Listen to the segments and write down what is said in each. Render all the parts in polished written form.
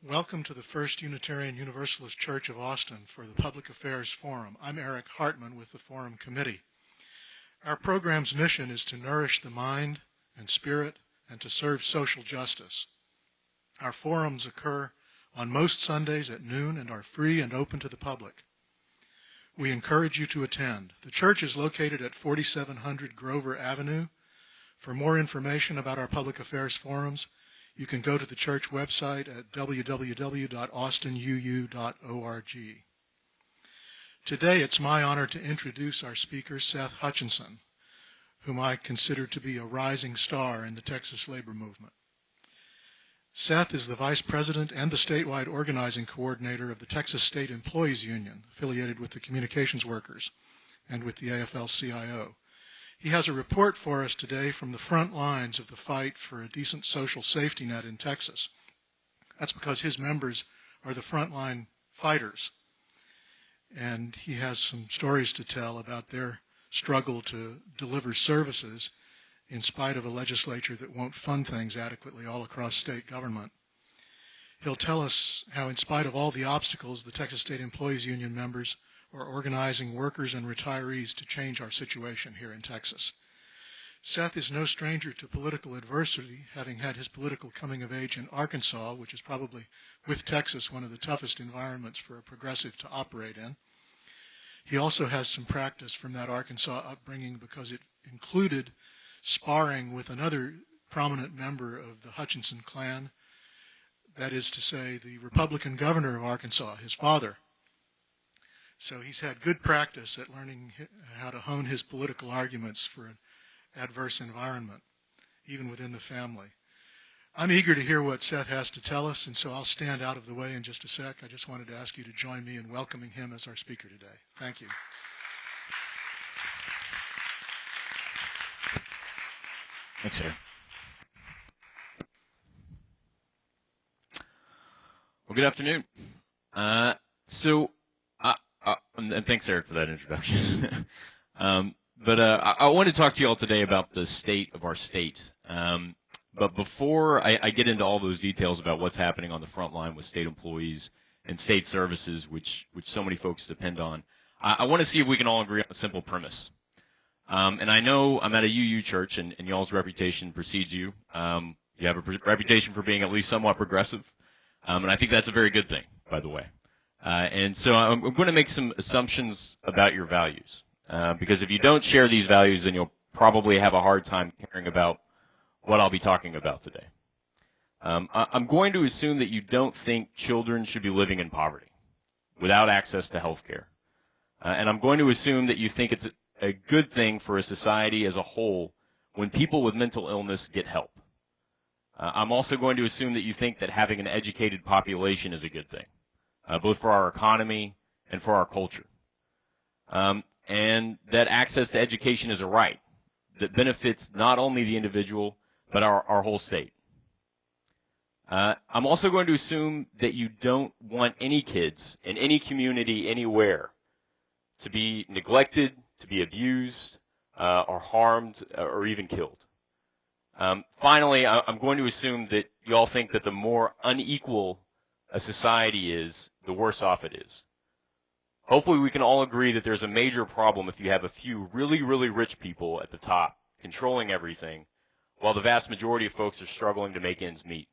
Welcome to the First Unitarian Universalist Church of Austin for the Public Affairs Forum. I'm Eric Hartman with the Forum Committee. Our program's mission is to nourish the mind and spirit and to serve social justice. Our forums occur on most Sundays at noon and are free and open to the public. We encourage you to attend. The church is located at 4700 Grover Avenue. For more information about our public affairs forums, you can go to the church website at www.austinuu.org. Today, it's my honor to introduce our speaker, Seth Hutchinson, whom I consider to be a rising star in the Texas labor movement. Seth is the Vice President and the statewide organizing coordinator of the Texas State Employees Union, affiliated with the Communications Workers and with the AFL-CIO. He has a report for us today from the front lines of the fight for a decent social safety net in Texas. That's because his members are the frontline fighters. And he has some stories to tell about their struggle to deliver services in spite of a legislature that won't fund things adequately all across state government. He'll tell us how, in spite of all the obstacles, the Texas State Employees Union members are organizing workers and retirees to change our situation here in Texas. Seth is no stranger to political adversity, having had his political coming of age in Arkansas, which is probably, with Texas, one of the toughest environments for a progressive to operate in. He also has some practice from that Arkansas upbringing because it included sparring with another prominent member of the Hutchinson clan, that is to say, the Republican governor of Arkansas, his father. So he's had good practice at learning how to hone his political arguments for an adverse environment, even within the family. I'm eager to hear what Seth has to tell us, and so I'll stand out of the way in just a sec. I just wanted to ask you to join me in welcoming him as our speaker today. Thank you. Thanks, sir. Well, good afternoon. And thanks, Eric, for that introduction. I want to talk to you all today about the state of our state. But before I get into all those details about what's happening on the front line with state employees and state services, which so many folks depend on, I want to see if we can all agree on a simple premise. And I know I'm at a UU church, and y'all's reputation precedes you. You have a reputation for being at least somewhat progressive, and I think that's a very good thing, by the way. And so I'm going to make some assumptions about your values, because if you don't share these values, then you'll probably have a hard time caring about what I'll be talking about today. I'm going to assume that you don't think children should be living in poverty without access to health care. And I'm going to assume that you think it's a good thing for a society as a whole when people with mental illness get help. I'm also going to assume that you think that having an educated population is a good thing, both for our economy and for our culture. And that access to education is a right that benefits not only the individual, but our whole state. I'm also going to assume that you don't want any kids in any community anywhere to be neglected, to be abused, or harmed, or even killed. Finally, I'm going to assume that you all think that the more unequal a society is, the worse off it is. Hopefully we can all agree that there's a major problem if you have a few really, really rich people at the top controlling everything, while the vast majority of folks are struggling to make ends meet,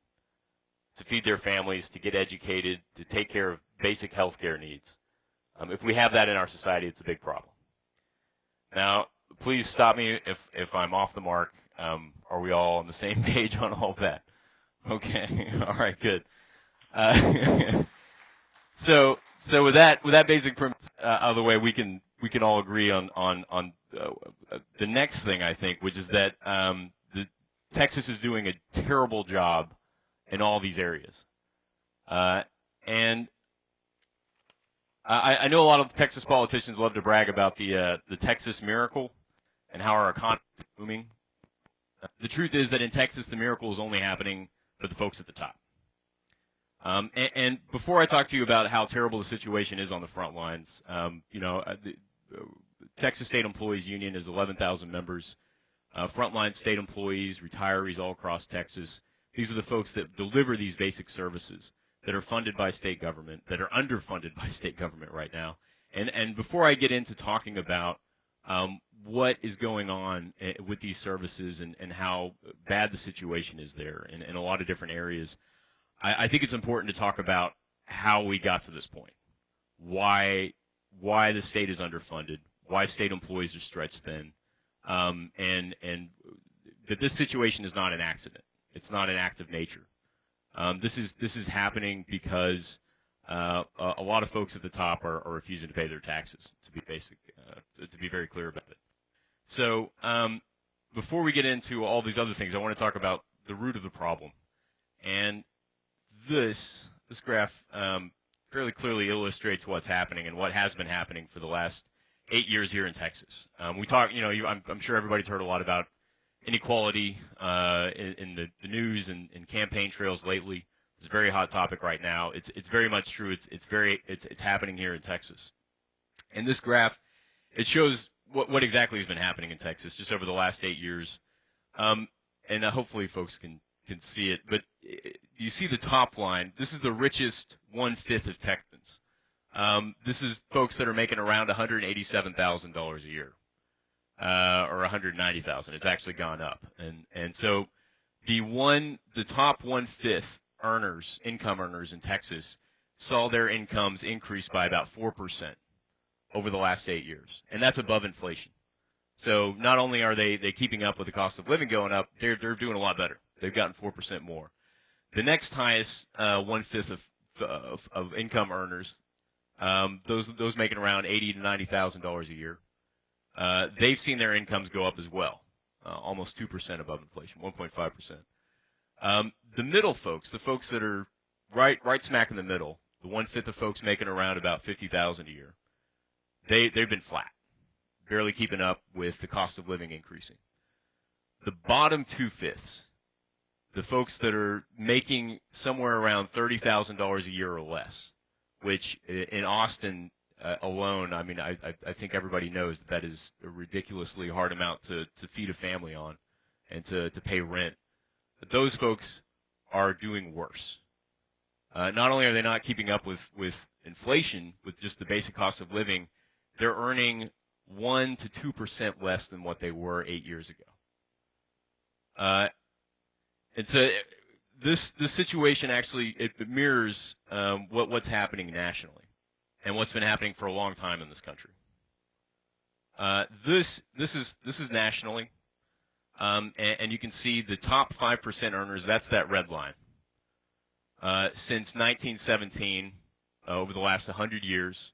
to feed their families, to get educated, to take care of basic health care needs. If we have that in our society, it's a big problem. Now, please stop me if I'm off the mark. Are we all on the same page on all of that? Okay. All right, good. So with that basic premise out of the way, we can all agree on the next thing, I think, which is that Texas is doing a terrible job in all these areas. And I know a lot of Texas politicians love to brag about the Texas miracle and how our economy is booming. The truth is that in Texas, the miracle is only happening for the folks at the top. And before I talk to you about how terrible the situation is on the front lines, the Texas State Employees Union is 11,000 members. Frontline state employees, retirees all across Texas. These are the folks that deliver these basic services that are funded by state government, that are underfunded by state government right now. And before I get into talking about what is going on with these services and how bad the situation is there in a lot of different areas, I think it's important to talk about how we got to this point, why the state is underfunded, why state employees are stretched thin, and that this situation is not an accident. It's not an act of nature. This is happening because a lot of folks at the top are refusing to pay their taxes. To be very clear about it. So before we get into all these other things, I want to talk about the root of the problem. And this graph fairly clearly illustrates what's happening and what has been happening for the last 8 years here in Texas. We talk, I'm sure everybody's heard a lot about inequality in the news and campaign trails lately. It's a very hot topic right now. It's very much true. It's happening here in Texas. And this graph, it shows what exactly has been happening in Texas just over the last 8 years. And hopefully folks can see it. But you see the top line. This is the richest 1/5 of Texans. This is folks that are making around $187,000 a year, or $190,000. It's actually gone up, and so the top 1/5 income earners in Texas, saw their incomes increase by about 4% over the last 8 years, and that's above inflation. So not only are they keeping up with the cost of living going up, they're doing a lot better. They've gotten 4% more. The next highest 1/5 of income earners, those making around $80,000 to $90,000 a year, they've seen their incomes go up as well, almost 2% above inflation, 1.5%. The middle folks, the folks that are right smack in the middle, the 1/5 of folks making around about $50,000 a year, they've been flat, barely keeping up with the cost of living increasing. The bottom 2/5, the folks that are making somewhere around $30,000 a year or less, which in Austin alone, I mean, I think everybody knows that is a ridiculously hard amount to feed a family on and to pay rent. But those folks are doing worse. Not only are they not keeping up with inflation, with just the basic cost of living, they're earning 1% to 2% less than what they were 8 years ago. And so this situation actually it mirrors what's happening nationally and what's been happening for a long time in this country. This is nationally, and you can see the top 5% earners. That's that red line. Since 1917, over the last 100 years,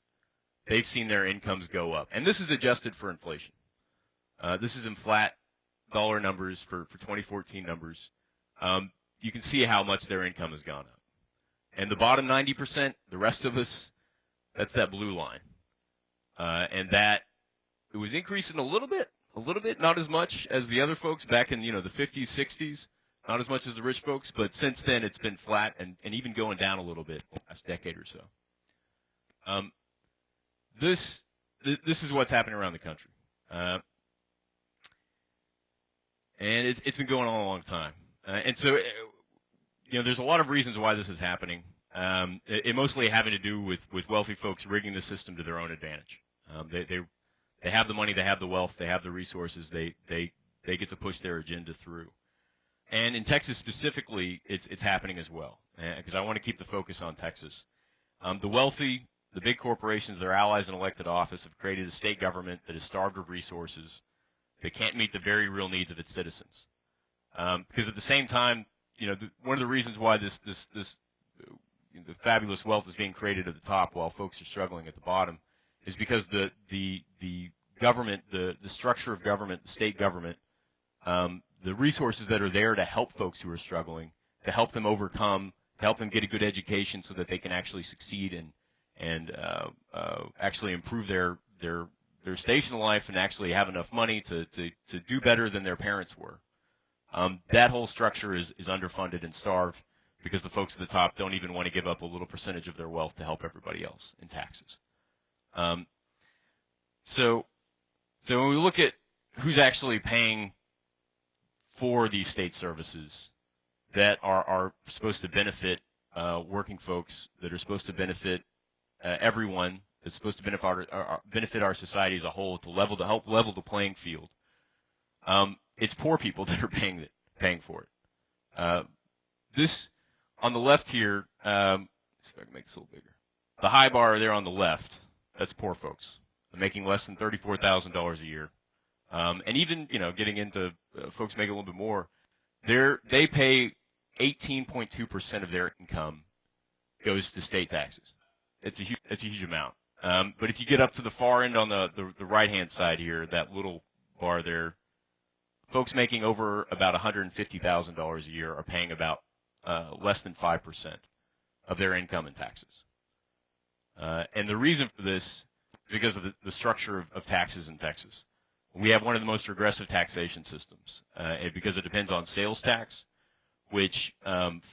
they've seen their incomes go up, and this is adjusted for inflation. This is in flat dollar numbers for 2014 numbers. You can see how much their income has gone up. And the bottom 90%, the rest of us, that's that blue line. And that it was increasing a little bit, not as much as the other folks back in, the 50s, 60s, not as much as the rich folks, but since then it's been flat and even going down a little bit the last decade or so. This is what's happening around the country. And it's been going on a long time. And so, there's a lot of reasons why this is happening. It mostly having to do with wealthy folks rigging the system to their own advantage. They have the money, they have the wealth, they have the resources. They get to push their agenda through. And in Texas specifically, it's happening as well. Because I want to keep the focus on Texas. The wealthy, the big corporations, their allies in elected office have created a state government that is starved of resources, that can't meet the very real needs of its citizens. Because at the same time, one of the reasons why the fabulous wealth is being created at the top while folks are struggling at the bottom is because the government, the structure of government, the state government, the resources that are there to help folks who are struggling, to help them overcome help them get a good education so that they can actually succeed and actually improve their station in life and actually have enough money to do better than their parents were. That whole structure is underfunded and starved because the folks at the top don't even want to give up a little percentage of their wealth to help everybody else in taxes. So when we look at who's actually paying for these state services that are supposed to benefit working folks, that are supposed to benefit everyone, that's supposed to benefit our society as a whole, to help level the playing field, it's poor people that are paying for it. This on the left here, see if I can make this a little bigger. The high bar there on the left, that's poor folks. They're making less than $34,000 a year. And even, getting into folks making a little bit more, they pay 18.2% of their income goes to state taxes. It's a huge amount. But if you get up to the far end on the right-hand side here, that little bar there, folks making over about $150,000 a year are paying about less than 5% of their income in taxes. And the reason for this is because of the structure of taxes in Texas. We have one of the most regressive taxation systems because it depends on sales tax, which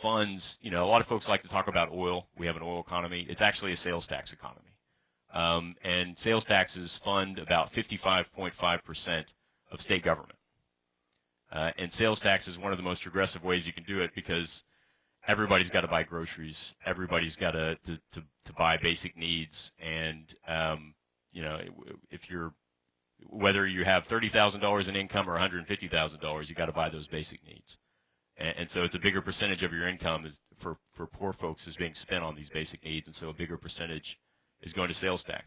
funds, a lot of folks like to talk about oil. We have an oil economy. It's actually a sales tax economy. And sales taxes fund about 55.5% of state government. And sales tax is one of the most regressive ways you can do it because everybody's got to buy groceries. Everybody's got to buy basic needs. And, whether you have $30,000 in income or $150,000, you got to buy those basic needs. And so it's a bigger percentage of your income is for poor folks is being spent on these basic needs, and so a bigger percentage is going to sales tax.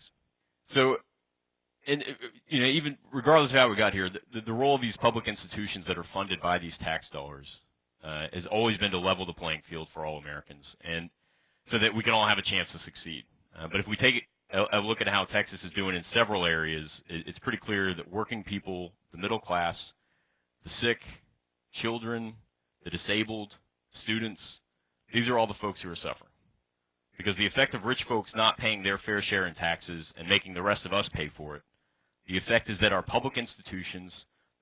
So, and even regardless of how we got here, the role of these public institutions that are funded by these tax dollars has always been to level the playing field for all Americans, and so that we can all have a chance to succeed. But if we take a look at how Texas is doing in several areas, it's pretty clear that working people, the middle class, the sick, children, the disabled, students, these are all the folks who are suffering. Because the effect of rich folks not paying their fair share in taxes and making the rest of us pay for it, the effect is that our public institutions,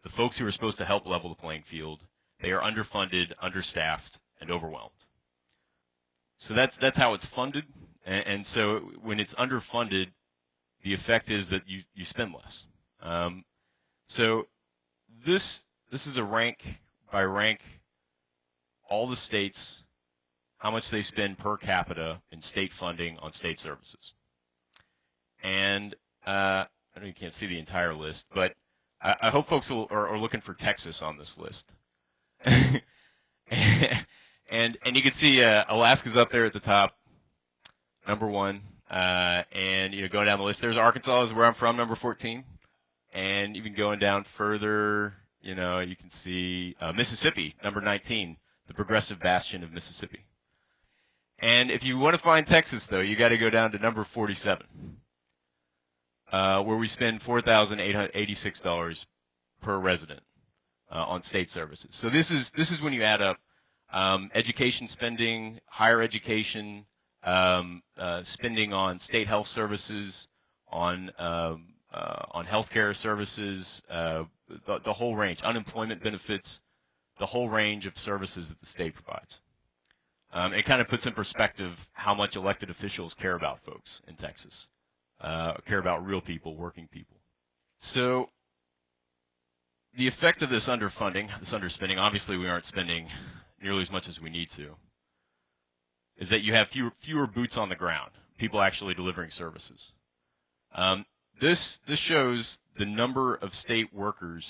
the folks who are supposed to help level the playing field, they are underfunded, understaffed, and overwhelmed. So that's how it's funded. And so when it's underfunded, the effect is that you spend less. So this is a rank by rank, all the states, how much they spend per capita in state funding on state services. And I know you can't see the entire list, but I hope folks are looking for Texas on this list. and you can see Alaska's up there at the top, number 1. And going down the list, there's Arkansas, is where I'm from, number 14. And even going down further, you can see Mississippi, number 19, the progressive bastion of Mississippi. And if you want to find Texas, though, you got to go down to number 47, where we spend $4,886 per resident on state services. So this is when you add up education spending, higher education, spending on state health services, on healthcare services, the whole range, unemployment benefits, the whole range of services that the state provides. It kind of puts in perspective how much elected officials care about folks in Texas, care about real people, working people. So the effect of this underfunding, this underspending, obviously we aren't spending nearly as much as we need to, is that you have fewer boots on the ground, people actually delivering services. This shows the number of state workers,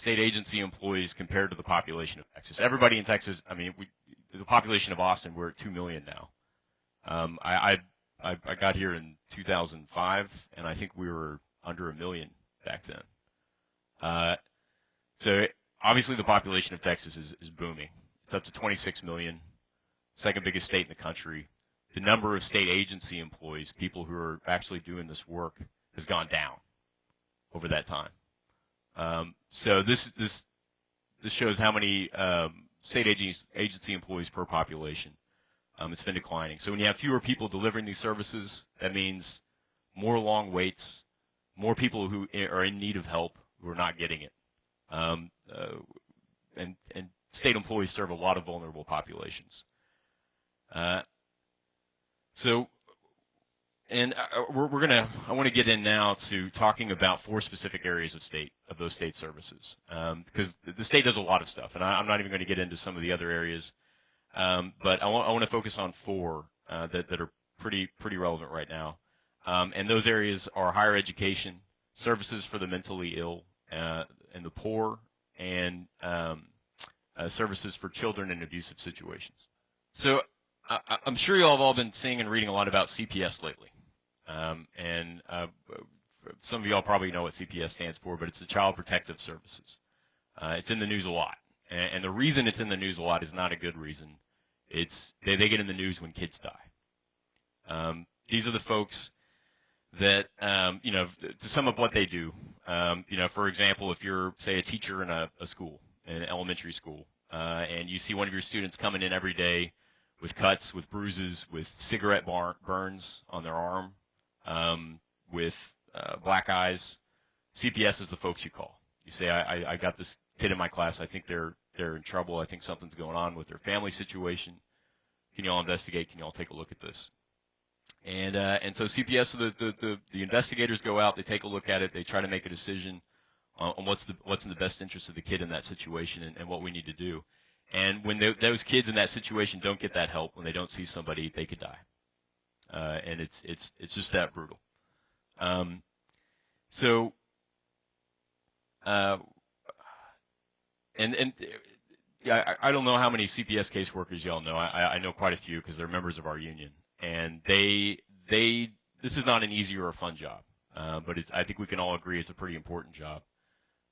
state agency employees compared to the population of Texas. Everybody in Texas, the population of Austin, we're at 2 million now. I got here in 2005, and I think we were under 1 million back then. So obviously the population of Texas is booming. It's up to 26 million, second biggest state in the country. The number of state agency employees, people who are actually doing this work, has gone down over that time. So this shows how many state agency employees per population. It's been declining. So when you have fewer people delivering these services, that means more long waits, more people who are in need of help who are not getting it. And state employees serve a lot of vulnerable populations. I want to get in now to talking about 4 specific areas of those state services, because the state does a lot of stuff, and I'm not even going to get into some of the other areas, but I want to focus on 4 that are pretty relevant right now, and those areas are higher education, services for the mentally ill and the poor, and services for children in abusive situations. So I'm sure you all have all been seeing and reading a lot about CPS lately. Some of you all probably know what CPS stands for, but it's the Child Protective Services. It's in the news a lot. And the reason it's in the news a lot is not a good reason. They get in the news when kids die. These are the folks that, to sum up what they do, for example, if you're, say, a teacher in a school, an elementary school, and you see one of your students coming in every day with cuts, with bruises, with cigarette burns on their arm, with black eyes, CPS is the folks you call. You say, I got this kid in my class. I think they're in trouble. I think something's going on with their family situation. Can you all investigate? Can you all take a look at this? And so CPS, the investigators go out. They take a look at it. They try to make a decision on what's in the best interest of the kid in that situation and what we need to do. And when those kids in that situation don't get that help, when they don't see somebody, they could die. And it's just that brutal. I don't know how many CPS caseworkers y'all know. I know quite a few because they're members of our union, and this is not an easy or a fun job, but I think we can all agree it's a pretty important job.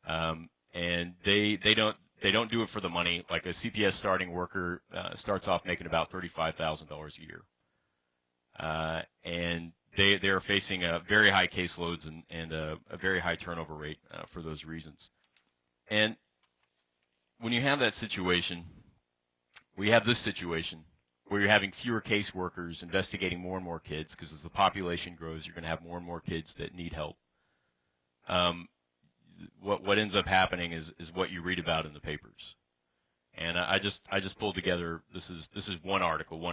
And they don't do it for the money. Like a CPS starting worker starts off making about $35,000 a year, and they are facing very high caseloads and a very high turnover rate for those reasons. And when you have that situation, we have this situation where you're having fewer caseworkers investigating more and more kids, because as the population grows, you're going to have more and more kids that need help. What ends up happening is what you read about in the papers. And I just pulled together, this is one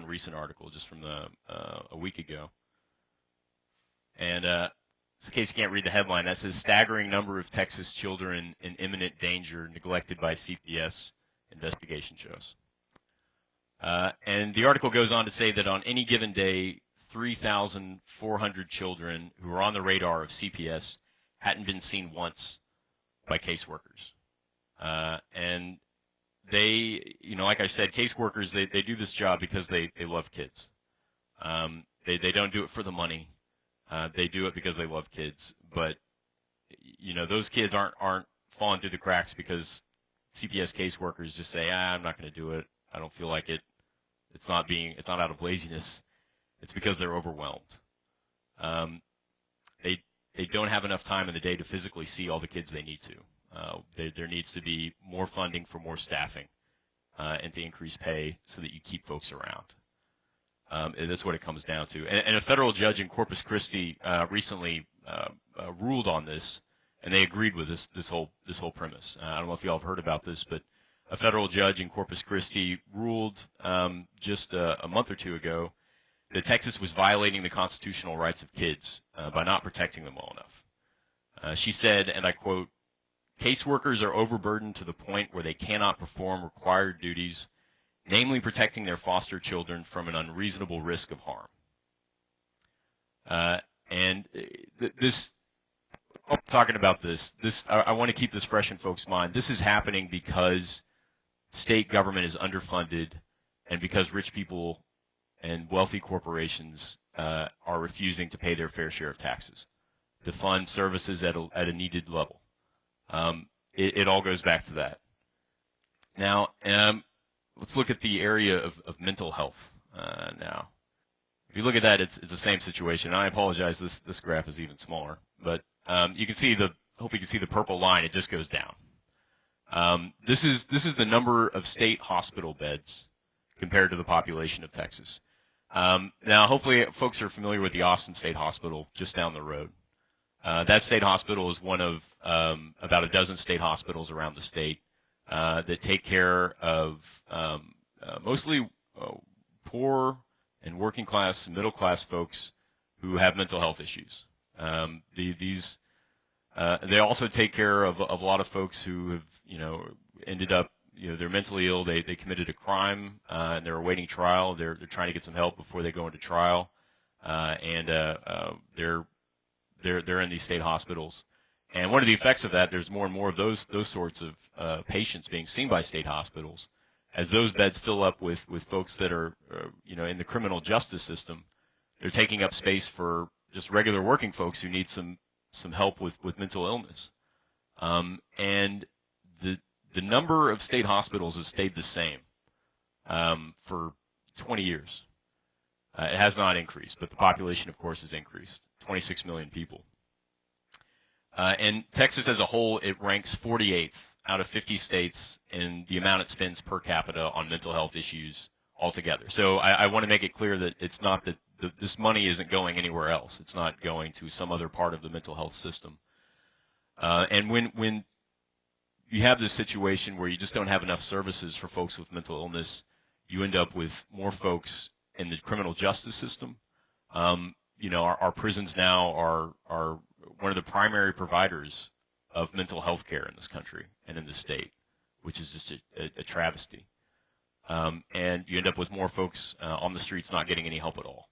recent article just from a week ago. And in case you can't read the headline, that says staggering number of Texas children in imminent danger neglected by CPS, investigation shows. And the article goes on to say that on any given day, 3,400 children who are on the radar of CPS hadn't been seen once by caseworkers. And they, like I said, caseworkers, they do this job because they love kids. They don't do it for the money. They do it because they love kids. But, those kids aren't falling through the cracks because CPS caseworkers just say, I'm not going to do it. I don't feel like it. It's not out of laziness. It's because they're overwhelmed. They don't have enough time in the day to physically see all the kids they need to. There needs to be more funding for more staffing and to increase pay so that you keep folks around. And that's what it comes down to. And a federal judge in Corpus Christi recently ruled on this, and they agreed with this whole premise. I don't know if you all have heard about this, but a federal judge in Corpus Christi ruled just a month or two ago that Texas was violating the constitutional rights of kids by not protecting them well enough. She said, and I quote, "Caseworkers are overburdened to the point where they cannot perform required duties, namely protecting their foster children from an unreasonable risk of harm." I'm talking about this. I want to keep this fresh in folks' mind. This is happening because state government is underfunded and because rich people and wealthy corporations are refusing to pay their fair share of taxes to fund services at a needed level. It all goes back to that. Now, let's look at the area of mental health now. If you look at that, it's the same situation. And I apologize, this graph is even smaller, but you can see hope you can see the purple line. It just goes down. This is the number of state hospital beds compared to the population of Texas. Now, hopefully, folks are familiar with the Austin State Hospital just down the road. That state hospital is one of about a dozen state hospitals around the state that take care of mostly poor and working class and middle class folks who have mental health issues. They also take care of a lot of folks who have, ended up, they're mentally ill. They committed a crime and they're awaiting trial. They're trying to get some help before they go into trial, and they're in these state hospitals. And one of the effects of that, there's more and more of those sorts of patients being seen by state hospitals. As those beds fill up with folks that are, in the criminal justice system, they're taking up space for just regular working folks who need some help with mental illness. And the number of state hospitals has stayed the same for 20 years. It has not increased, but the population, of course, has increased. 26 million people. And Texas as a whole, it ranks 48th out of 50 states in the amount it spends per capita on mental health issues altogether. So I want to make it clear that it's not that this money isn't going anywhere else. It's not going to some other part of the mental health system. And when you have this situation where you just don't have enough services for folks with mental illness, you end up with more folks in the criminal justice system. Our prisons now are one of the primary providers of mental health care in this country and in the state, which is just a travesty. And you end up with more folks on the streets not getting any help at all.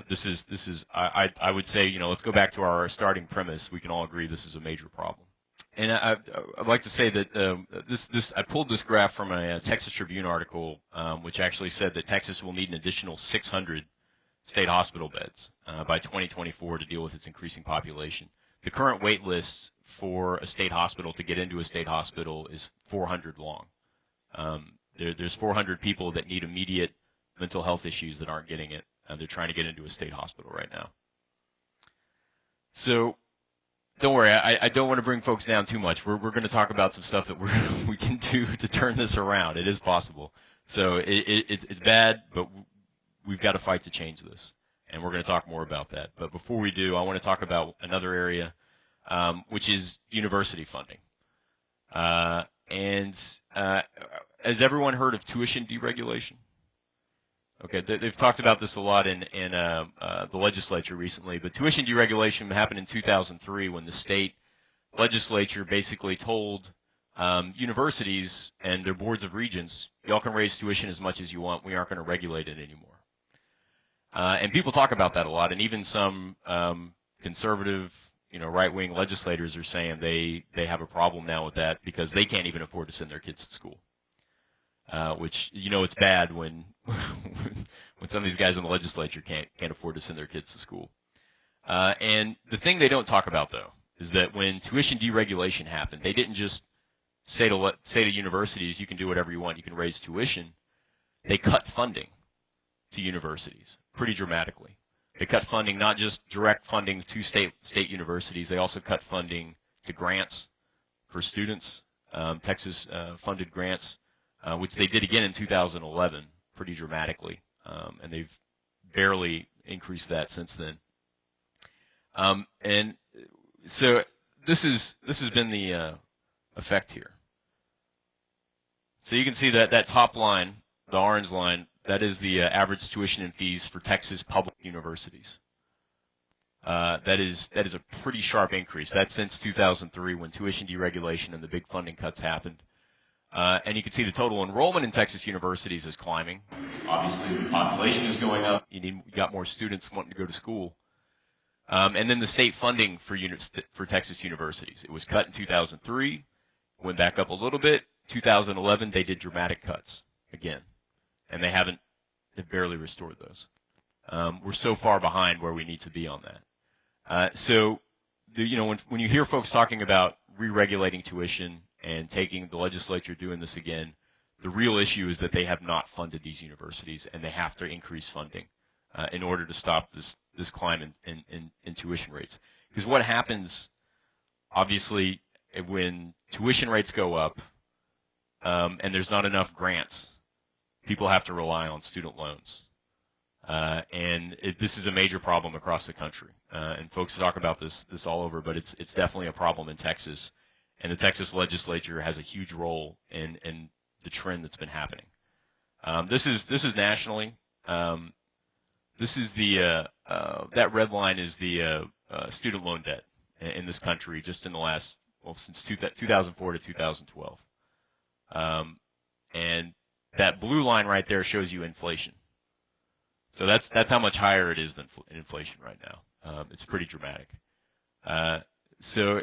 This is I would say, let's go back to our starting premise. We can all agree this is a major problem. And I'd like to say that I pulled this graph from a Texas Tribune article, which actually said that Texas will need an additional 600 state hospital beds by 2024 to deal with its increasing population. The current wait list for a state hospital to get into a state hospital is 400 long. There's 400 people that need immediate mental health issues that aren't getting it. They're trying to get into a state hospital right now. So don't worry, I don't want to bring folks down too much. We're going to talk about some stuff that we can do to turn this around. It is possible. So it's bad, but we've got to fight to change this, and we're going to talk more about that. But before we do, I want to talk about another area, which is university funding. Has everyone heard of tuition deregulation? Okay, they've talked about this a lot in the legislature recently, but tuition deregulation happened in 2003 when the state legislature basically told universities and their boards of regents, y'all can raise tuition as much as you want. We aren't going to regulate it anymore. And people talk about that a lot, and even some conservative, right-wing legislators are saying they have a problem now with that because they can't even afford to send their kids to school. Which, it's bad when some of these guys in the legislature can't afford to send their kids to school. And the thing they don't talk about, though, is that when tuition deregulation happened, they didn't just say to universities, you can do whatever you want, you can raise tuition. They cut funding to universities pretty dramatically. They cut funding, not just direct funding to state universities. They also cut funding to grants for students. Texas funded grants, which they did again in 2011 pretty dramatically, and they've barely increased that since then. And so this has been the effect here. So you can see that top line, the orange line, that is the average tuition and fees for Texas public universities. That is a pretty sharp increase. That's since 2003 when tuition deregulation and the big funding cuts happened. And you can see the total enrollment in Texas universities is climbing. Obviously, the population is going up. You got more students wanting to go to school. And then the state funding for Texas universities. It was cut in 2003, went back up a little bit. 2011, they did dramatic cuts again, and they've barely restored those. We're so far behind where we need to be on that. When you hear folks talking about re-regulating tuition and taking the legislature doing this again, the real issue is that they have not funded these universities, and they have to increase funding in order to stop this climb in tuition rates. Because what happens, obviously, when tuition rates go up and there's not enough grants people have to rely on student loans. And this is a major problem across the country. And folks talk about this all over, but it's definitely a problem in Texas. And the Texas legislature has a huge role in the trend that's been happening. This is nationally. This is that red line is the student loan debt in this country just in the last, since 2004 to 2012. And that blue line right there shows you inflation. So that's how much higher it is than inflation right now. It's pretty dramatic. So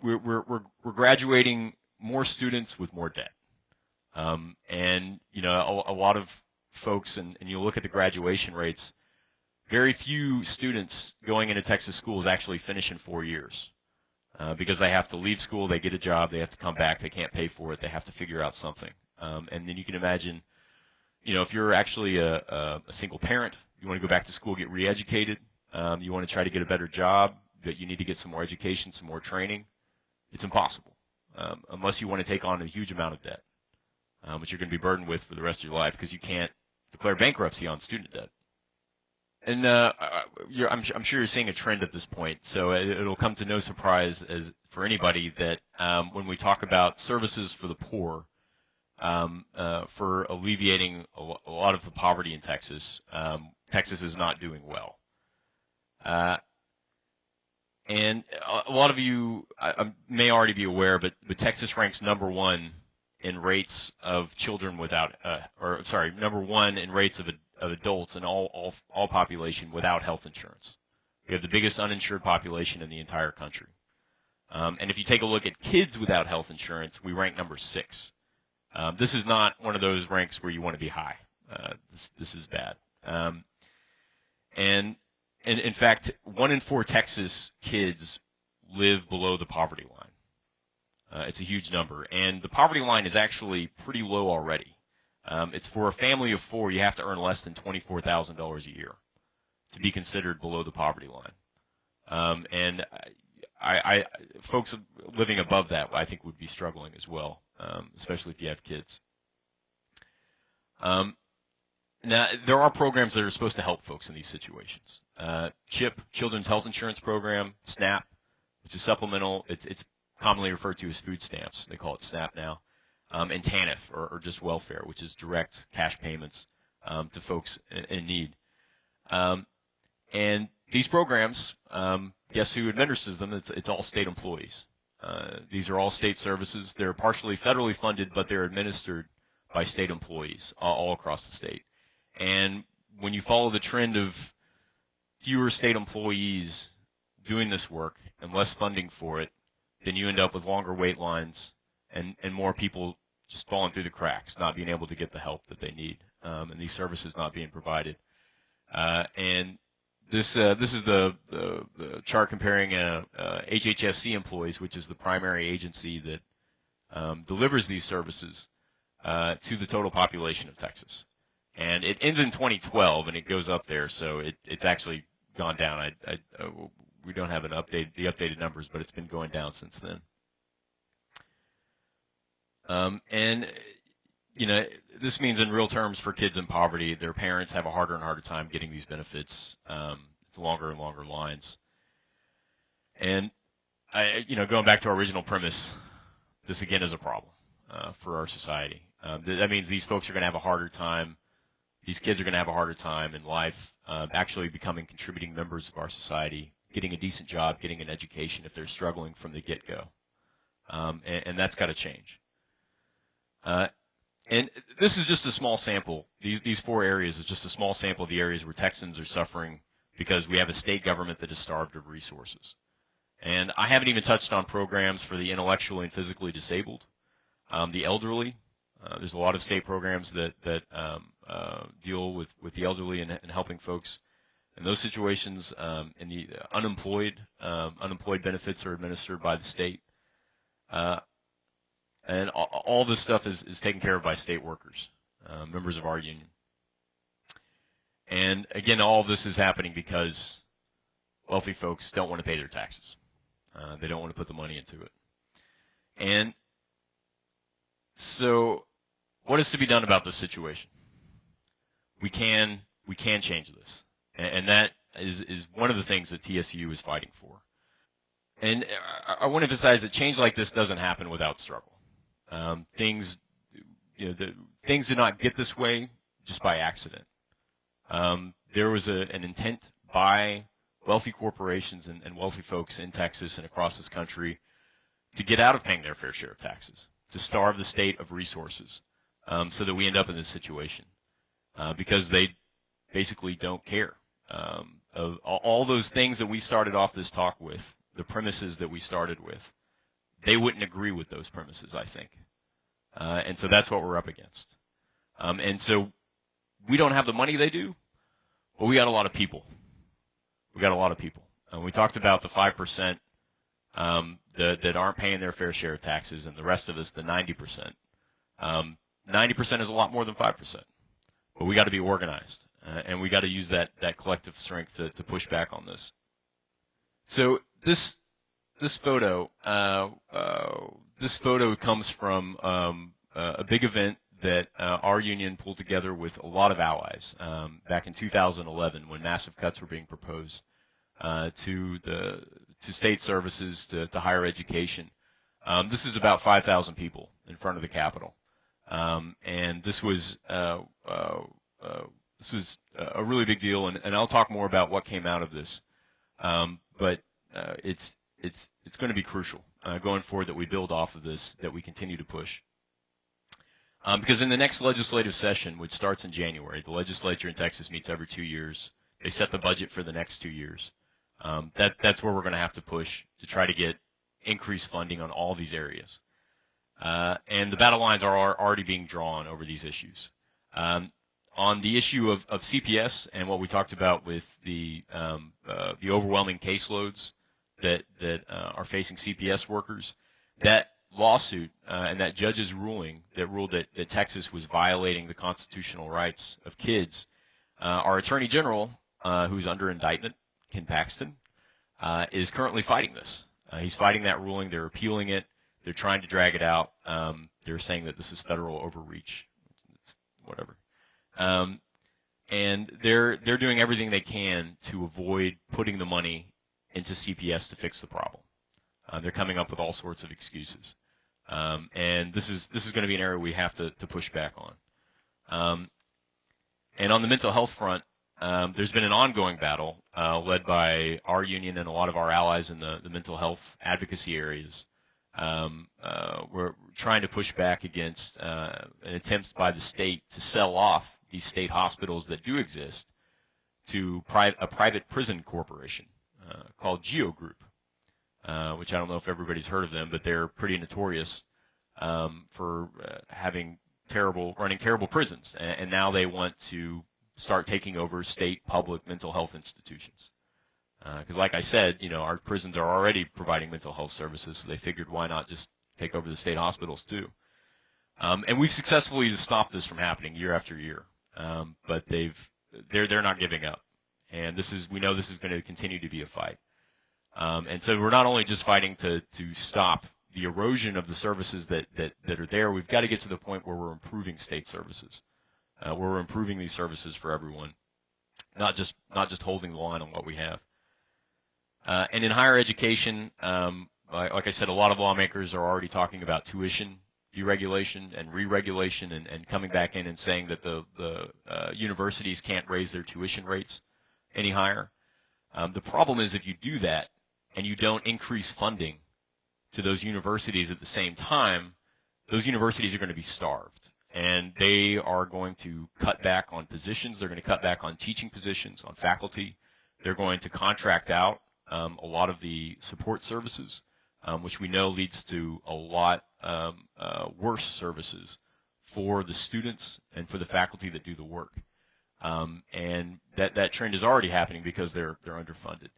we're graduating more students with more debt. And a lot of folks, and you look at the graduation rates, very few students going into Texas schools actually finish in 4 years because they have to leave school, they get a job, they have to come back, they can't pay for it, they have to figure out something. And then you can imagine, if you're actually a single parent, you want to go back to school, get re-educated, you want to try to get a better job, but you need to get some more education, some more training, it's impossible unless you want to take on a huge amount of debt, which you're going to be burdened with for the rest of your life because you can't declare bankruptcy on student debt. And I'm sure you're seeing a trend at this point, so it'll come to no surprise for anybody that when we talk about services for the poor, for alleviating a lot of the poverty in Texas, Texas is not doing well. And a lot of you may already be aware, but Texas ranks number one in rates of children without, number one in rates of adults and all population without health insurance. We have the biggest uninsured population in the entire country. And if you take a look at kids without health insurance, we rank number 6. This is not one of those ranks where you want to be high. This is bad. And in fact, 1 in 4 Texas kids live below the poverty line. It's a huge number. And the poverty line is actually pretty low already. It's for a family of 4, you have to earn less than $24,000 a year to be considered below the poverty line. And folks living above that, I think, would be struggling as well, especially if you have kids. Now, there are programs that are supposed to help folks in these situations. CHIP, Children's Health Insurance Program, SNAP, which is supplemental. It's commonly referred to as food stamps. They call it SNAP now. And TANF, or just welfare, which is direct cash payments to folks in need. And these programs, guess who administers them? It's all state employees. These are all state services. They're partially federally funded, but they're administered by state employees all across the state. And when you follow the trend of fewer state employees doing this work and less funding for it, then you end up with longer wait lines and more people just falling through the cracks, not being able to get the help that they need, and these services not being provided. And this is the chart comparing HHSC employees, which is the primary agency that delivers these services, to the total population of Texas. And it ends in 2012, and it goes up there, so it's actually gone down. We don't have the updated numbers, but it's been going down since then. And this means in real terms for kids in poverty, their parents have a harder and harder time getting these benefits. It's longer and longer lines. And going back to our original premise, this again is a problem for our society. That means these folks are going to have a harder time. These kids are going to have a harder time in life, actually becoming contributing members of our society, getting a decent job, getting an education if they're struggling from the get-go. And that's got to change. And this is just a small sample. These 4 areas is just a small sample of the areas where Texans are suffering because we have a state government that is starved of resources. And I haven't even touched on programs for the intellectually and physically disabled, the elderly. There's a lot of state programs that deal with the elderly and helping folks in those situations. And the unemployed benefits are administered by the state. And all this stuff is taken care of by state workers, members of our union. And again, all of this is happening because wealthy folks don't want to pay their taxes. They don't want to put the money into it. And so what is to be done about this situation? we can change this, and that is one of the things that TSU is fighting for. And I want to emphasize that change like this doesn't happen without struggle. Things did not get this way just by accident. There was an intent by wealthy corporations and wealthy folks in Texas and across this country to get out of paying their fair share of taxes, to starve the state of resources, so that we end up in this situation, because they basically don't care. Of all those things that we started off this talk with, the premises that we started with, they wouldn't agree with those premises, I think. And so that's what we're up against. And so we don't have the money they do, but we got a lot of people. We got a lot of people. We talked about the 5% that aren't paying their fair share of taxes, and the rest of us, the 90%. 90% is a lot more than 5%. But we got to be organized, and we got to use that collective strength to push back on this. So this photo comes from a big event that our union pulled together with a lot of allies back in 2011 when massive cuts were being proposed to state services, to higher education. This is about 5,000 people in front of the Capitol, and this was a really big deal. And I'll talk more about what came out of this, but it's going to be crucial going forward that we build off of this, that we continue to push. Because in the next legislative session, which starts in January, the legislature in Texas meets every 2 years. They set the budget for the next 2 years. That's where we're going to have to push to try to get increased funding on all these areas. And the battle lines are already being drawn over these issues. On the issue of CPS and what we talked about with the overwhelming caseloads that are facing CPS workers, that lawsuit and that judge's ruling that ruled that Texas was violating the constitutional rights of kids, our Attorney General, who's under indictment, Ken Paxton, is currently fighting this. He's fighting that ruling. They're appealing it. They're trying to drag it out. They're saying that this is federal overreach. Whatever. And they're doing everything they can to avoid putting the money into CPS to fix the problem. They're coming up with all sorts of excuses. And this is going to be an area we have to push back on. And on the mental health front, there's been an ongoing battle led by our union and a lot of our allies in the mental health advocacy areas. We're trying to push back against an attempt by the state to sell off these state hospitals that do exist to a private prison corporation called Geo Group. Which I don't know if everybody's heard of them, but they're pretty notorious for running terrible prisons. And now they want to start taking over state public mental health institutions. Because like I said, our prisons are already providing mental health services, so they figured why not just take over the state hospitals too. And we've successfully stopped this from happening year after year. But they're not giving up. And we know this is going to continue to be a fight. And so we're not only just fighting to stop the erosion of the services that are there, we've got to get to the point where we're improving state services, where we're improving these services for everyone, not just holding the line on what we have. And in higher education, like I said, a lot of lawmakers are already talking about tuition deregulation and re-regulation and coming back in and saying that the universities can't raise their tuition rates any higher. The problem is if you do that, and you don't increase funding to those universities at the same time, those universities are going to be starved. And they are going to cut back on positions. They're going to cut back on teaching positions, on faculty. They're going to contract out a lot of the support services, which we know leads to a lot worse services for the students and for the faculty that do the work. And that trend is already happening because they're underfunded.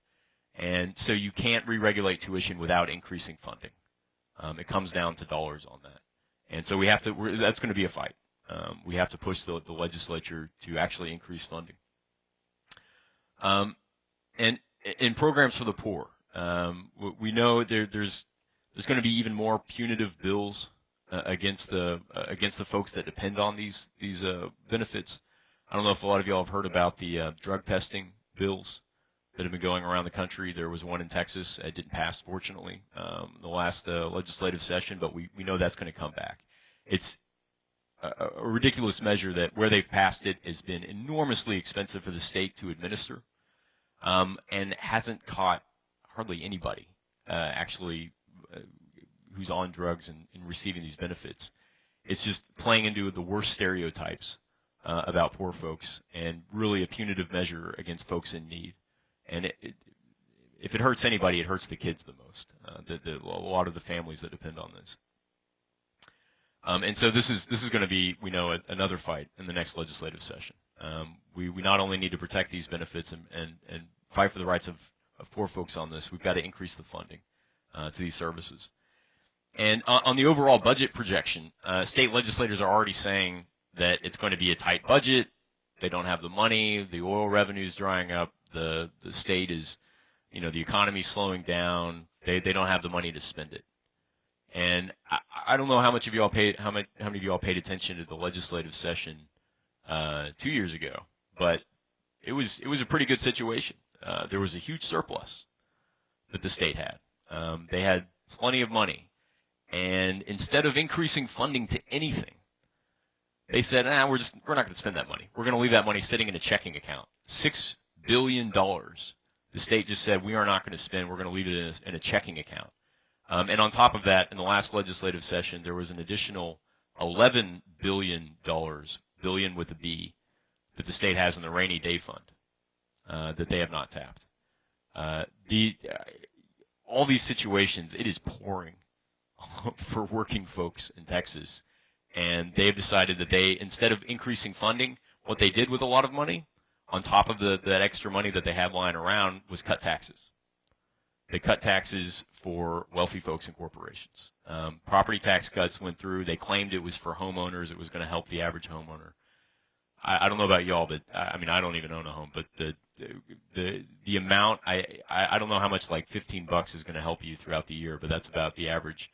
And so you can't re-regulate tuition without increasing funding. It comes down to dollars on that. And so that's going to be a fight. We have to push the legislature to actually increase funding. And in programs for the poor, we know there's going to be even more punitive bills against the folks that depend on these benefits. I don't know if a lot of you all have heard about the drug testing bills that have been going around the country. There was one in Texas. It didn't pass, fortunately, in the last legislative session, but we know that's going to come back. It's a ridiculous measure that where they've passed it has been enormously expensive for the state to administer, and hasn't caught hardly anybody actually who's on drugs and receiving these benefits. It's just playing into the worst stereotypes about poor folks, and really a punitive measure against folks in need. And if it hurts anybody, it hurts the kids the most, a lot of the families that depend on this. And so this is going to be, we know, another fight in the next legislative session. We not only need to protect these benefits and fight for the rights of poor folks on this, we've got to increase the funding to these services. And on the overall budget projection, state legislators are already saying that it's going to be a tight budget. They don't have the money. The oil revenue is drying up. The state is, the economy is slowing down. They don't have the money to spend it. And I don't know how many of you all paid attention to the legislative session 2 years ago, but it was a pretty good situation. There was a huge surplus that the state had. They had plenty of money. And instead of increasing funding to anything, they said, we're not going to spend that money. We're going to leave that money sitting in a checking account. $6 billion. The state just said, we are not going to spend. We're going to leave it in a checking account. And on top of that, in the last legislative session, there was an additional $11 billion, billion with a B, that the state has in the rainy day fund that they have not tapped. All these situations, it is pouring for working folks in Texas, and they've decided that instead of increasing funding, what they did with a lot of money, on top of that extra money that they had lying around, was cut taxes. They cut taxes for wealthy folks and corporations. Property tax cuts went through. They claimed it was for homeowners. It was going to help the average homeowner. I don't know about y'all, but I don't even own a home. But the amount, I don't know how much, like $15 is going to help you throughout the year, but that's about the average.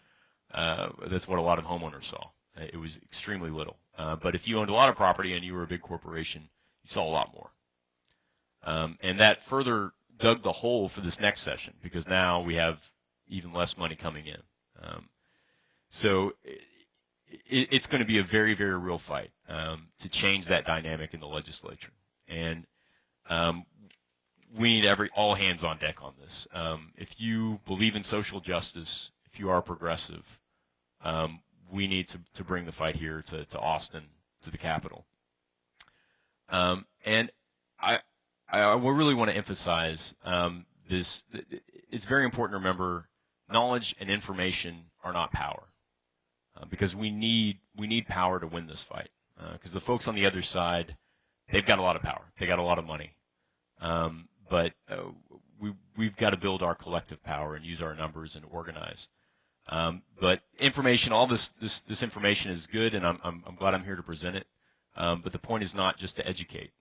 That's what a lot of homeowners saw. It was extremely little. But if you owned a lot of property and you were a big corporation, you saw a lot more. And that further dug the hole for this next session, because now we have even less money coming in. So it's going to be a very, very real fight to change that dynamic in the legislature. And we need all hands on deck on this. If you believe in social justice, if you are progressive, we need to bring the fight here to Austin, to the Capitol. And I really want to emphasize this. It's very important to remember knowledge and information are not power, because we need power to win this fight. Because the folks on the other side, they've got a lot of power, they got a lot of money, but we've got to build our collective power and use our numbers and organize. But information, all this information is good, and I'm glad I'm here to present it. But the point is not just to educate.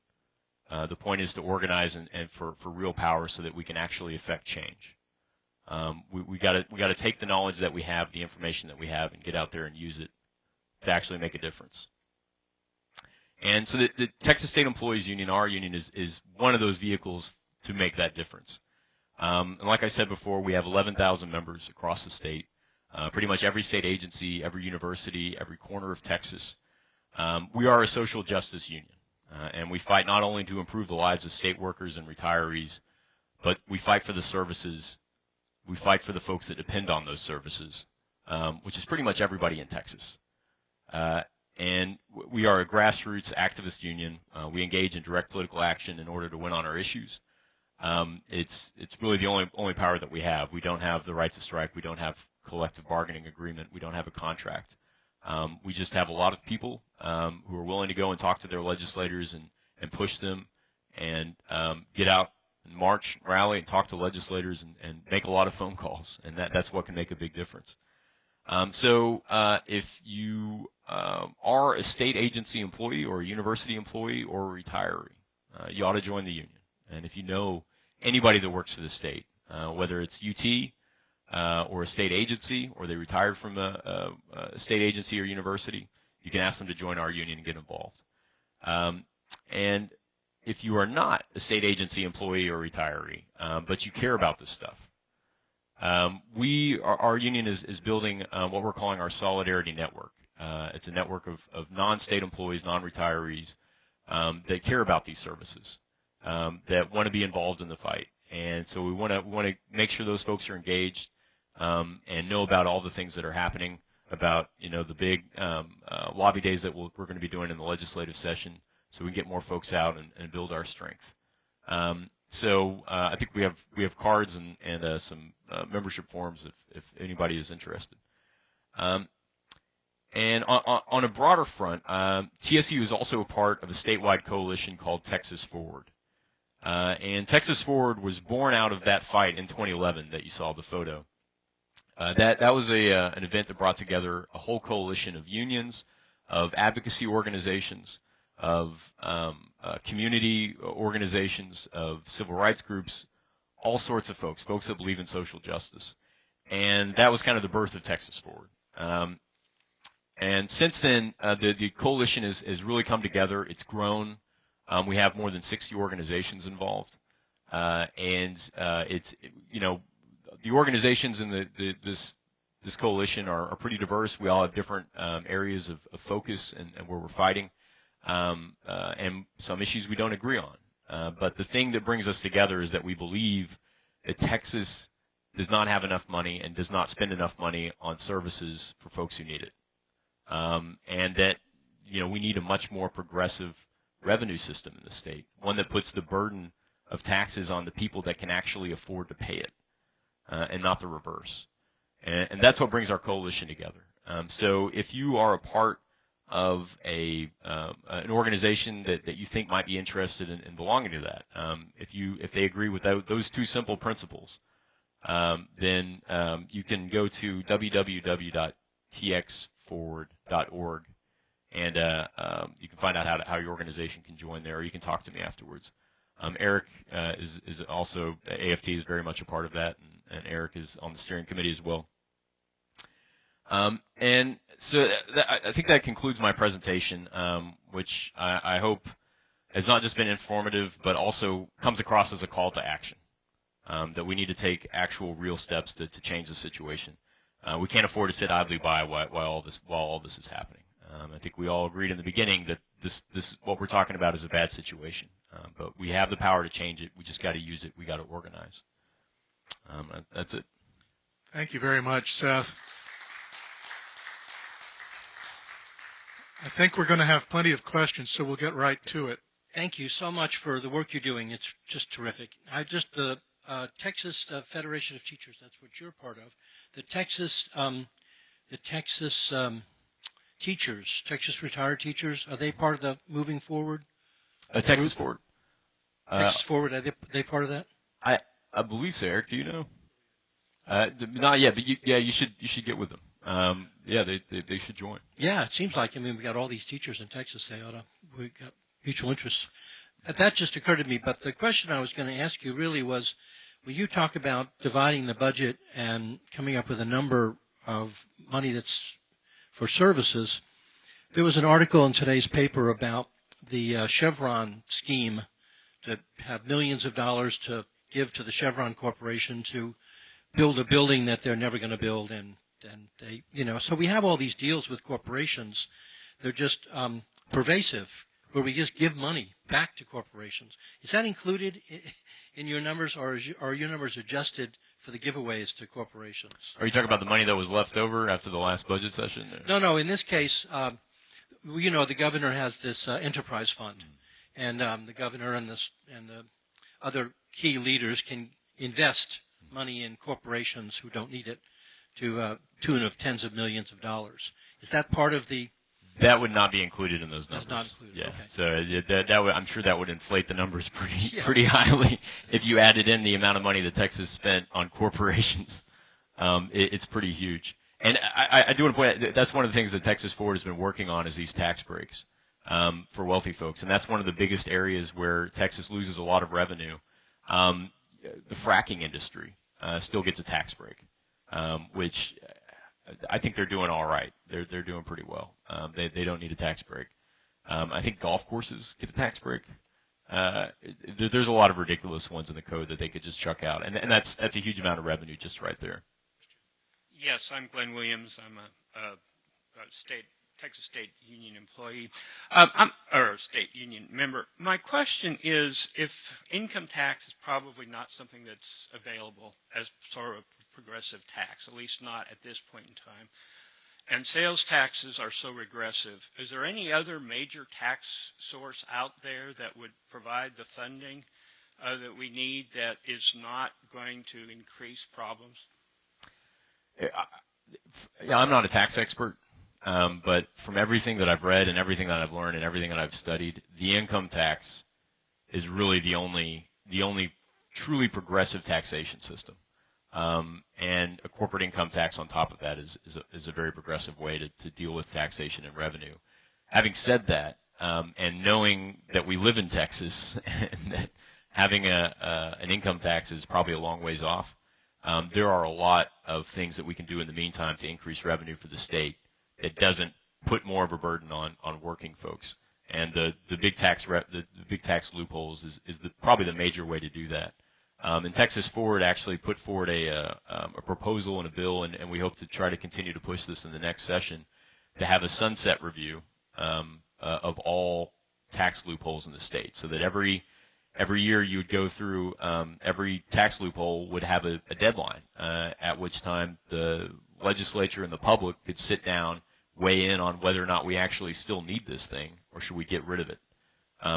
The point is to organize and for real power, so that we can actually affect change. We got to take the knowledge that we have, the information that we have, and get out there and use it to actually make a difference. And so the Texas State Employees Union, our union, is one of those vehicles to make that difference. And like I said before, we have 11,000 members across the state. Pretty much every state agency, every university, every corner of Texas. We are a social justice union, and we fight not only to improve the lives of state workers and retirees, but we fight for the services. We fight for the folks that depend on those services, which is pretty much everybody in Texas. And we are a grassroots activist union. We engage in direct political action in order to win on our issues. It's really the only power that we have. We don't have the right to strike. We don't have collective bargaining agreement. We don't have a contract. We just have a lot of people who are willing to go and talk to their legislators and push them and get out and march, rally, and talk to legislators and make a lot of phone calls. And that's what can make a big difference. So if you are a state agency employee or a university employee or a retiree, you ought to join the union. And if you know anybody that works for the state, whether it's UT, or a state agency, or they retired from a state agency or university, you can ask them to join our union and get involved. And if you are not a state agency employee or retiree, but you care about this stuff, our union is building what we're calling our Solidarity Network. It's a network of non-state employees, non-retirees that care about these services, that want to be involved in the fight. And so we want to make sure those folks are engaged and know about all the things that are happening, about the big lobby days that we're going to be doing in the legislative session, so we can get more folks out and build our strength. So I think we have cards and some membership forms if anybody is interested. And on a broader front, TSU is also a part of a statewide coalition called Texas Forward. And Texas Forward was born out of that fight in 2011 that you saw the photo. That was an event that brought together a whole coalition of unions, of advocacy organizations, of community organizations, of civil rights groups, all sorts of folks that believe in social justice. And that was kind of the birth of Texas Forward. And since then, the coalition has really come together. It's grown. We have more than 60 organizations involved. And it's, the organizations in this coalition are pretty diverse. We all have different areas of focus and where we're fighting, and some issues we don't agree on. But the thing that brings us together is that we believe that Texas does not have enough money and does not spend enough money on services for folks who need it. And that, we need a much more progressive revenue system in the state, one that puts the burden of taxes on the people that can actually afford to pay it, and not the reverse. And that's what brings our coalition together. So if you are a part of an organization that you think might be interested in belonging to that, if they agree with those two simple principles, then you can go to www.txforward.org, and you can find out how your organization can join there, or you can talk to me afterwards. Eric is also, AFT is very much a part of that, and Eric is on the steering committee as well. And so I think that concludes my presentation, which I hope has not just been informative, but also comes across as a call to action, that we need to take actual real steps to change the situation. We can't afford to sit idly by while all this is happening. I think we all agreed in the beginning that this what we're talking about is a bad situation, but we have the power to change it. We just got to use it. We got to organize. That's it. Thank you very much, Seth. I think we're going to have plenty of questions, so we'll get right to it. Thank you so much for the work you're doing. It's just terrific. The Texas Federation of Teachers, that's what you're part of. The Texas teachers, Texas retired teachers, are they part of the Moving Forward? Texas Forward. Texas Forward, are they part of that? I believe so. Eric, do you know? Not yet, but you should get with them. They should join. Yeah, it seems like. We got all these teachers in Texas. We got mutual interests. That just occurred to me. But the question I was going to ask you really was, when you talk about dividing the budget and coming up with a number of money that's for services, there was an article in today's paper about the Chevron scheme to have millions of dollars to give to the Chevron Corporation to build a building that they're never going to build, and they, so we have all these deals with corporations. They're just pervasive, where we just give money back to corporations. Is that included in your numbers, or are your numbers adjusted for the giveaways to corporations? Are you talking about the money that was left over after the last budget session? No. In this case, the governor has this enterprise fund, and the governor and the other key leaders can invest money in corporations who don't need it to tune of tens of millions of dollars. Is that part of the? That would not be included in those numbers. That's not included. Yeah. Okay. So that would, I'm sure that would inflate the numbers pretty highly if you added in the amount of money that Texas spent on corporations. It's pretty huge. And I do want to point out that's one of the things that Texas Forward has been working on is these tax breaks for wealthy folks, and that's one of the biggest areas where Texas loses a lot of revenue. The fracking industry still gets a tax break, which I think they're doing all right. They're doing pretty well. They don't need a tax break. I think golf courses get a tax break. There's a lot of ridiculous ones in the code that they could just chuck out, and that's a huge amount of revenue just right there. Yes, I'm Glenn Williams. I'm a Texas State Union employee, or state union member. My question is, if income tax is probably not something that's available as sort of progressive tax, at least not at this point in time, and sales taxes are so regressive, is there any other major tax source out there that would provide the funding that we need that is not going to increase problems? Yeah, I'm not a tax expert, but from everything that I've read and everything that I've learned and everything that I've studied, the income tax is really the only truly progressive taxation system. And a corporate income tax on top of that is a very progressive way to deal with taxation and revenue. Having said that, and knowing that we live in Texas and that having an income tax is probably a long ways off, there are a lot of things that we can do in the meantime to increase revenue for the state that doesn't put more of a burden on working folks. And the big tax loopholes is probably the major way to do that. And Texas Forward actually put forward a proposal and a bill, and we hope to try to continue to push this in the next session to have a sunset review of all tax loopholes in the state, so that every year you would go through every tax loophole would have a deadline at which time the legislature and the public could sit down, weigh in on whether or not we actually still need this thing or should we get rid of it.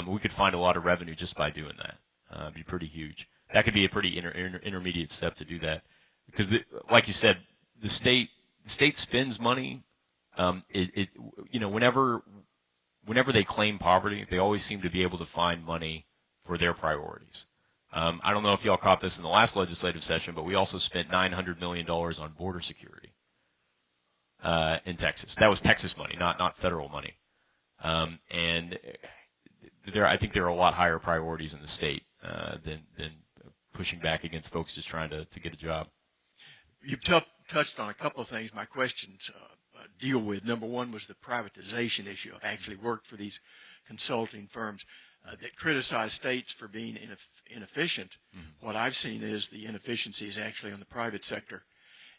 We could find a lot of revenue just by doing that. It'd be pretty huge. That could be a pretty intermediate step to do that, because like you said, the state spends money. Whenever they claim poverty, they always seem to be able to find money for their priorities. I don't know if y'all caught this in the last legislative session, but we also spent $900 million on border security in Texas. That was Texas money, not federal money. And I think there are a lot higher priorities in the state than pushing back against folks just trying to get a job. You've touched on a couple of things my questions deal with. Number one was the privatization issue. I've actually worked for these consulting firms that criticize states for being inefficient. Mm-hmm. What I've seen is the inefficiency is actually on the private sector,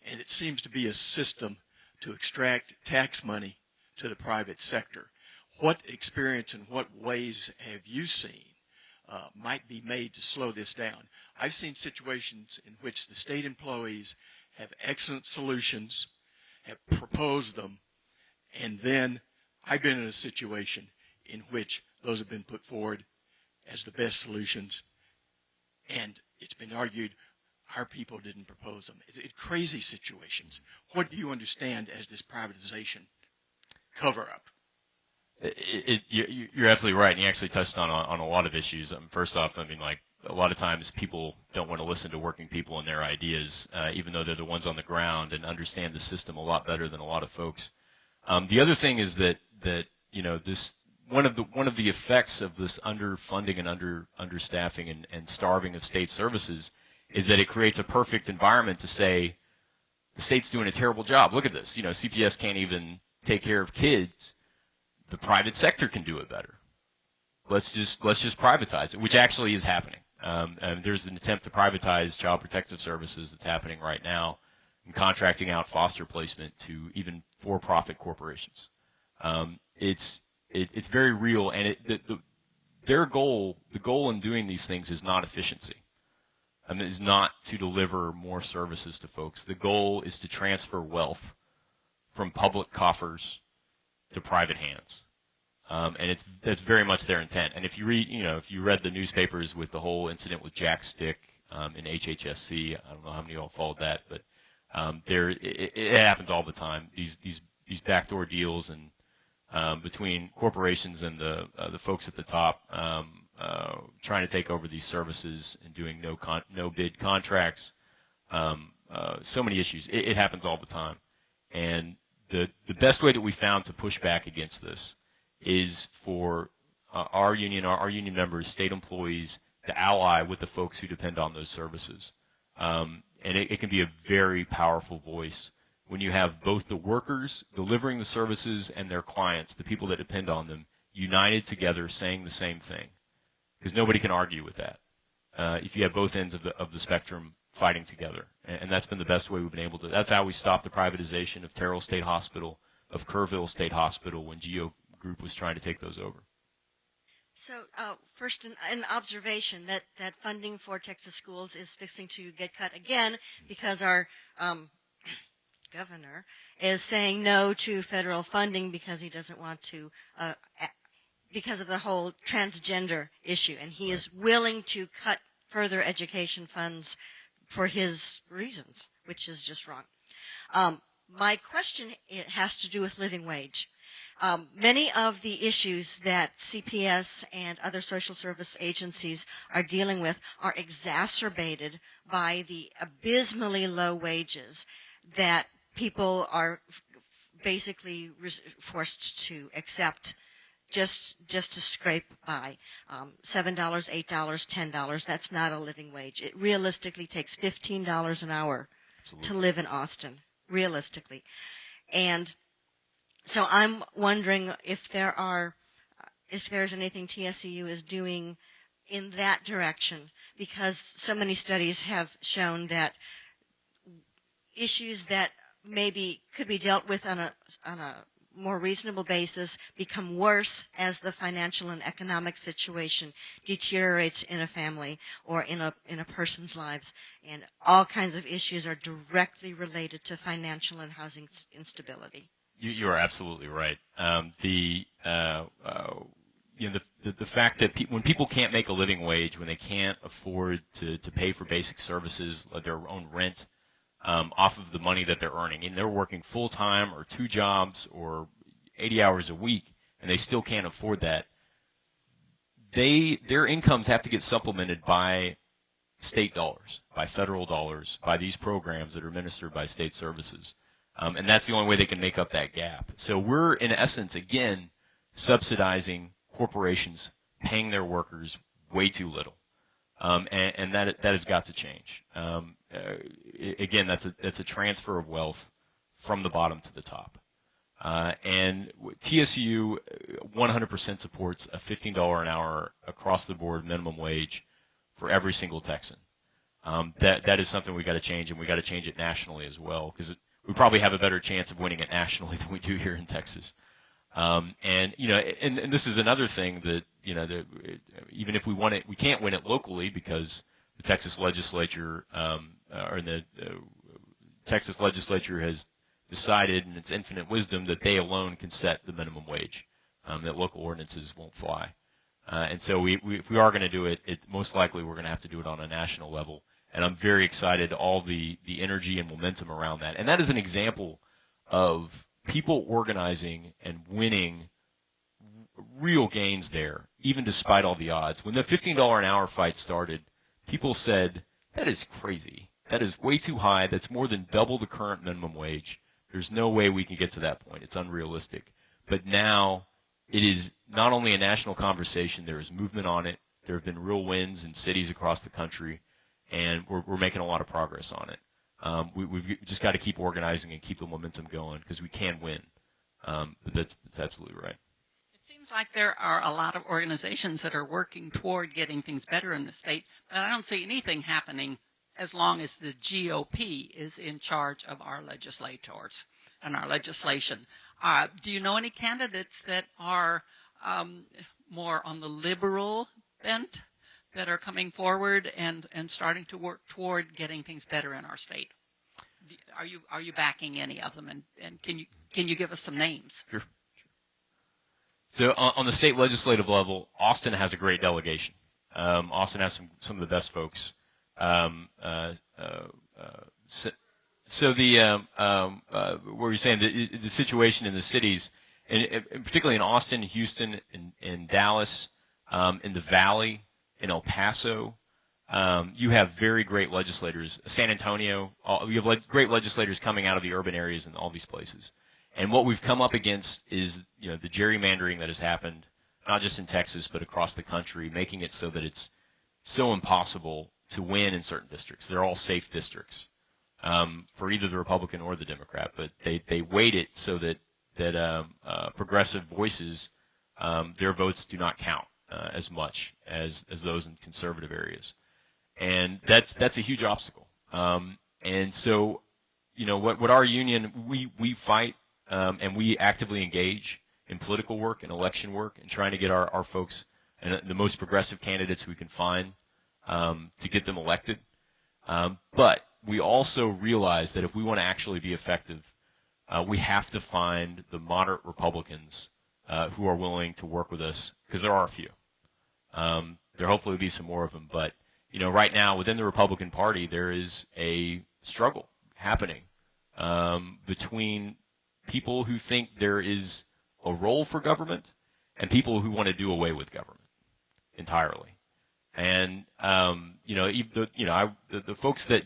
and it seems to be a system to extract tax money to the private sector. What experience and what ways have you seen might be made to slow this down? I've seen situations in which the state employees have excellent solutions, have proposed them, and then I've been in a situation in which those have been put forward as the best solutions, and it's been argued our people didn't propose them. It's crazy situations. What do you understand as this privatization cover-up? You're absolutely right, and you actually touched on a lot of issues. First off, a lot of times people don't want to listen to working people and their ideas, even though they're the ones on the ground and understand the system a lot better than a lot of folks. The other thing is that this one of the effects of this underfunding and understaffing and starving of state services is that it creates a perfect environment to say the state's doing a terrible job. Look at this. CPS can't even take care of kids. The private sector can do it better. Let's just privatize it, which actually is happening. And there's an attempt to privatize Child Protective Services that's happening right now, and contracting out foster placement to even for-profit corporations. It's very real, and the goal in doing these things is not efficiency. Is not to deliver more services to folks. The goal is to transfer wealth from public coffers to private hands, and that's very much their intent. And if you read the newspapers with the whole incident with Jack Stick in HHSC, I don't know how many of y'all followed that, but it happens all the time. These backdoor deals and between corporations and the folks at the top trying to take over these services and doing no bid contracts. So many issues. It happens all the time, and the best way that we found to push back against this is for our union members, state employees, to ally with the folks who depend on those services. And it can be a very powerful voice when you have both the workers delivering the services and their clients, the people that depend on them, united together saying the same thing, because nobody can argue with that. If you have both ends of the spectrum fighting together, and that's been the best way we've been able to. That's how we stopped the privatization of Terrell State Hospital, of Kerrville State Hospital when GEO Group was trying to take those over. So first, an observation that funding for Texas schools is fixing to get cut again because our governor is saying no to federal funding because he doesn't want to, because of the whole transgender issue, and he is willing to cut further education funds for his reasons, which is just wrong. My question has to do with living wage. Many of the issues that CPS and other social service agencies are dealing with are exacerbated by the abysmally low wages that people are basically forced to accept just to scrape by. $7, $8, $10, that's not a living wage. It realistically takes $15 an hour to live in Austin, realistically. And so I'm wondering if there's anything TSCU is doing in that direction, because so many studies have shown that issues that maybe could be dealt with on a more reasonable basis become worse as the financial and economic situation deteriorates in a family or in a person's lives, and all kinds of issues are directly related to financial and housing instability. You are absolutely right. The fact that when people can't make a living wage, when they can't afford to pay for basic services like their own rent off of the money that they're earning, and they're working full time or 2 jobs or 80 hours a week, and they still can't afford that, their incomes have to get supplemented by state dollars, by federal dollars, by these programs that are administered by state services. And that's the only way they can make up that gap. So we're, in essence, again, subsidizing corporations paying their workers way too little. And that has got to change. Again, that's a transfer of wealth from the bottom to the top. And TSU 100% supports a $15 an hour across the board minimum wage for every single Texan. That is something we got to change, and we got to change it nationally as well, because we probably have a better chance of winning it nationally than we do here in Texas. And this is another thing that, even if we want it, we can't win it locally, because the Texas legislature, Texas legislature has decided in its infinite wisdom that they alone can set the minimum wage, that local ordinances won't fly. And so if we are going to do it, most likely we're going to have to do it on a national level. And I'm very excited, all the energy and momentum around that. And that is an example of people organizing and winning real gains there, even despite all the odds. When the $15 an hour fight started, people said, that is crazy. That is way too high. That's more than double the current minimum wage. There's no way we can get to that point. It's unrealistic. But now it is not only a national conversation, there is movement on it. There have been real wins in cities across the country, and we're making a lot of progress on it. We've just got to keep organizing and keep the momentum going, because we can win. But that's absolutely right. It seems like there are a lot of organizations that are working toward getting things better in the state, but I don't see anything happening as long as the GOP is in charge of our legislators and our legislation. Do you know any candidates that are more on the liberal bent that are coming forward and starting to work toward getting things better in our state? Are you backing any of them, and can you give us some names? Sure. So on the state legislative level, Austin has a great delegation. Austin has some of the best folks. So what you're saying, the situation in the cities, and particularly in Austin, Houston, in Dallas, in the Valley, in El Paso, you have very great legislators. San Antonio, you have great legislators coming out of the urban areas in all these places. And what we've come up against is, the gerrymandering that has happened, not just in Texas but across the country, making it so that it's so impossible to win in certain districts. They're all safe districts for either the Republican or the Democrat, but they weight it so that progressive voices their votes do not count as much as those in conservative areas, and that's a huge obstacle. And so, what our union we fight and we actively engage in political work and election work and trying to get our folks and the most progressive candidates we can find to get them elected. But we also realize that if we want to actually be effective, we have to find the moderate Republicans who are willing to work with us, because there are a few. There hopefully will be some more of them. But, right now within the Republican Party, there is a struggle happening between people who think there is a role for government and people who want to do away with government entirely. And the folks that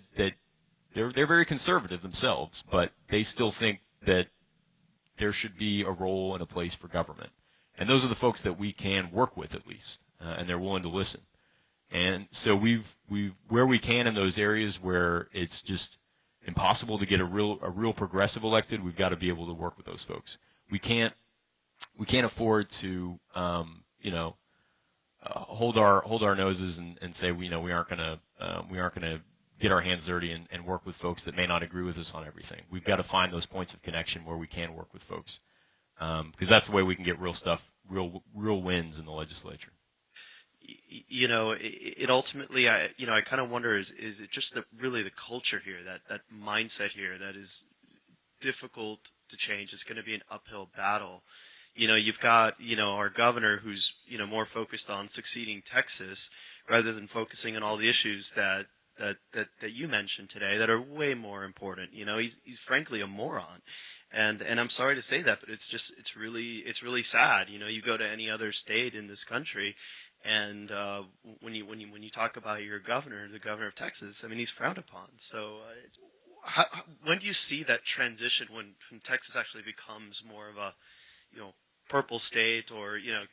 they're very conservative themselves, but they still think that there should be a role and a place for government. And those are the folks that we can work with at least, and they're willing to listen. And so we've where we can in those areas where it's just impossible to get a real progressive elected, we've got to be able to work with those folks. We can't afford to hold our noses and say we aren't going to get our hands dirty and work with folks that may not agree with us on everything. We've got to find those points of connection where we can work with folks, because that's the way we can get real stuff, real wins in the legislature. It ultimately, I kind of wonder, is it just really the culture here, that mindset here that is difficult to change? It's going to be an uphill battle. You've got, our governor who's, more focused on succeeding Texas rather than focusing on all the issues that you mentioned today that are way more important. He's frankly a moron. And I'm sorry to say that, but it's really sad. You go to any other state in this country, and when you talk about your governor, the governor of Texas, I mean, he's frowned upon. So when do you see that transition when Texas actually becomes more of a purple state, or yeah?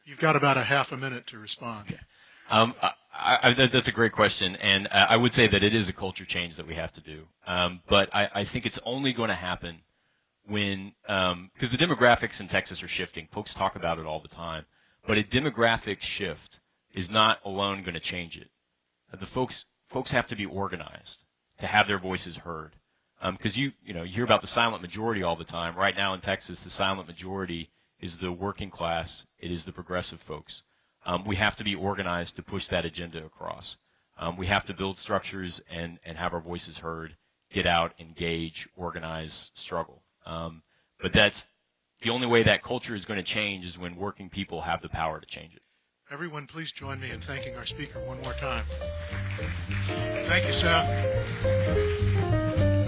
You've got about a half a minute to respond. That's a great question, and I would say that it is a culture change that we have to do. But I think it's only going to happen when, because the demographics in Texas are shifting. Folks talk about it all the time, but a demographic shift is not alone going to change it. The folks have to be organized to have their voices heard. Because you hear about the silent majority all the time. Right now in Texas, the silent majority is the working class. It is the progressive folks. We have to be organized to push that agenda across. We have to build structures and have our voices heard, get out, engage, organize, struggle. But that's the only way that culture is going to change, is when working people have the power to change it. Everyone, please join me in thanking our speaker one more time. Thank you, Seth.